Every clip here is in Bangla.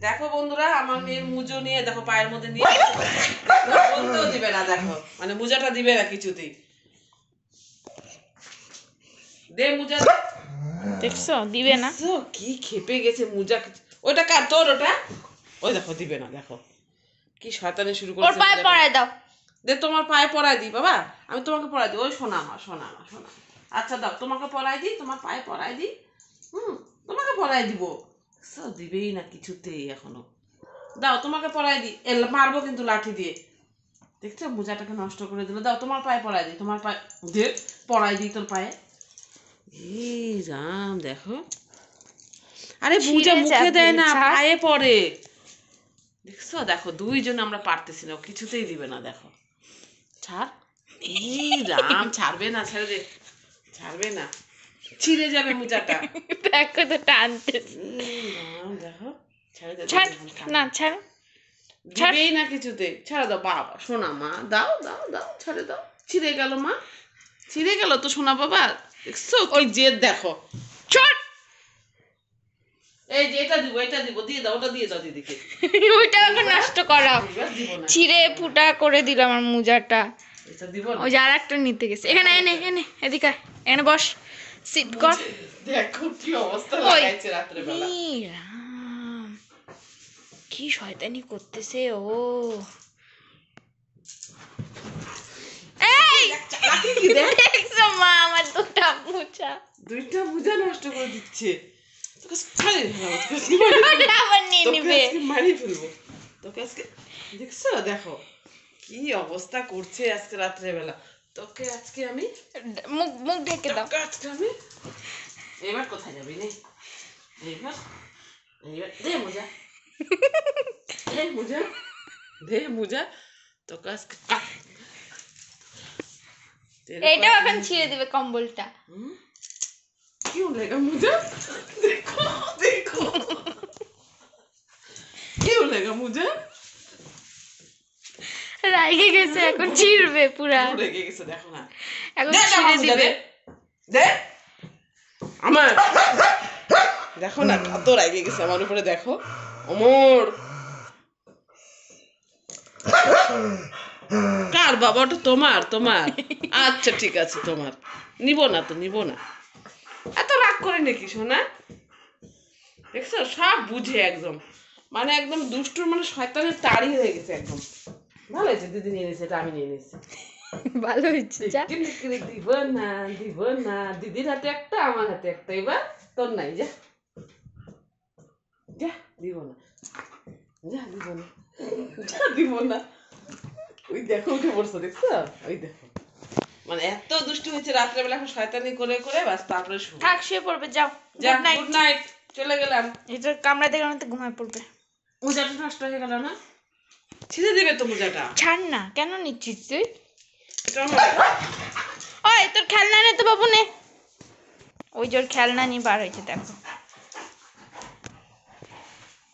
দেখো বন্ধুরা, আমার মেয়ের মুজো নিয়ে দেখো পায়ের মধ্যে নিয়ে বলতেও দিবে না। দেখো মানে মুজাটা দিবে না কিছুতেই। দে মুজা, দেখছো দিবে না। কি খেপে গেছে মুজা। ওটা কার? তোর ওটা? ওই দেখো দিবে না। দেখো কি শয়তানি শুরু ওর করেছে। পায়ে পরায় দাও। দে তোমার পায়ে পরাই দিই বাবা, আমি তোমাকে পরাই দিই। ওই শোনা আমার, শোনা আমার, শোনা। আচ্ছা দাও, তোমাকে পরাই দিই, তোমার পায়ে পরাই দিই। তোমাকে পরাই দিব। দিবেই না কিছুতেই এখনো। দাও তোমাকে পরাই দিই। মারবো কিন্তু লাঠি দিয়ে। দেখছো মোজাটাকে নষ্ট করে দিল। দাও তোমার পায়ে পরাই দিই, তোমার পায়ে দে, পরাই দিই তোর পায়ে। এই রাম, দেখো। আরে মোজা মুখে দেয় না, পায়ে পড়ে। দেখছো, দেখো দুইজন আমরা পারতেছি না, কিছুতেই দিবে না। দেখো ছাড়। এই রাম, ছাড়বে না, ছেড়ে দে, ছাড়বে না, ছিঁড়ে যাবে মোজাটা। দেখো তো টানতেছে। রাম, দেখো ছেড়ে দে। ছাড় না, ছাড়। দিবেই না কিছুতে। ছেড়ে দাও বাবা, সোনা মা, দাও দাও দাও, ছেড়ে দাও। ছিঁড়ে গেল মা, ছিঁড়ে গেল তো সোনা বাবা। দেখছো কি জেদ, দেখো। ছাড়। এই যে এটা দিব, এটা দিব, দিয়ে দাও, ওটা দিয়ে দাও দিদিকে। ওইটা আবার নষ্ট করা, ছিঁড়ে ফুটা করে দিল আমার মোজাটা। এটা দিব না। ওই যে আরেকটা নিতে গেছে। এখানে এনে এনে এদিকে আয়, এখানে বস, সিট কর। দেখো কি অবস্থা লাগাইছে রাত্রে বেলা। কি শয়তানি করতেছে ও। এই দেখছো মা আমার দুইটা মোজা নষ্ট করে দিচ্ছে। আবার নিয়ে নিবে। মারি ফেলবো তোকে আজকে। দেখছো, দেখো কি অবস্থা করছে আজকে রাত্রে বেলা। তোকে আজকে আমি মুখ মুখ ঢেকে দাও। আজকে আমি এবার কোথায় যাবি নে? এইবার এইবার দে মোজা, দে মোজা, দে মোজা। তোকে আজকে এটাও এখন ছিঁড়ে দিবে কম্বলটা। क्यों लेगा मुझे? देखो देखो, क्यों लेगा मुझे? রাগে গেছে, এখন ছিঁড়বে পুরা। রেগে গেছে, দেখো না। এখন ছিঁড়ে দিবে। দে আমার, দেখো না কত রেগে গেছে আমার উপরে। দেখো অমর, কার বাবা? ওটা তোমার, তোমার। আচ্ছা ঠিক আছে, তোমার। নিব না তো, নিব না। এত রাগ করে নাকি শোনা? দেখছো সব বুঝে একদম, মানে একদম দুষ্টুর, মানে শয়তানের তাড়ি হয়ে গেছে একদম। ভালো হয়েছে দিদি নিয়ে নিয়েছে, এটা আমি নিয়ে নিয়েছি। ভালো হয়েছে। দিব না, দিব না। দিদির হাতে একটা, আমার হাতে একটা। এবার তোর নাই, যা যা, দিব না, যা দিব না, যা দিব না। ওই দেখো উঠে পড়ছো, দেখছো? ওই দেখো, মানে এত দুষ্টু হয়েছে রাত্রেবেলা। এখন শয়তানি করে করে বাস, তারপরে থাক, শুয়ে পড়বে, যাও। যা, গুড নাইট, চলে গেলাম। এটা কামড়া দেখে তো ঘুমায় পড়বে। মোজাটা নষ্ট হয়ে গেল না? ছিঁড়ে দিবে তো মোজাটা। ছাড় না, কেন নিচ্ছিস তুই? ওই তোর খেলনা নে তো বাবু, নে। ওই জোর খেলনা নিয়ে বার হয়েছে, দেখো।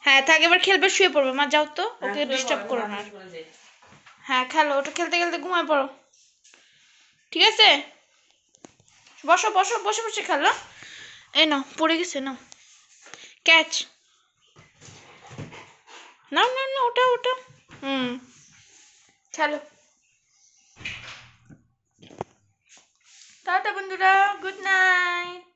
হ্যাঁ থাক, এবার খেলবে, শুয়ে পড়বে। মা যাও তো, ওকে ডিস্টার্ব করো না। হ্যাঁ খেলো, ওটা খেলতে খেলতে ঘুমায় পড়ো, ঠিক আছে? বসো বসো, বসে বসে খেলো। এই নাও, পড়ে গেছে, নাও ক্যাচ। নাও না না, ওটা ওটা খেলো। টাটা বন্ধুরা, গুড নাইট।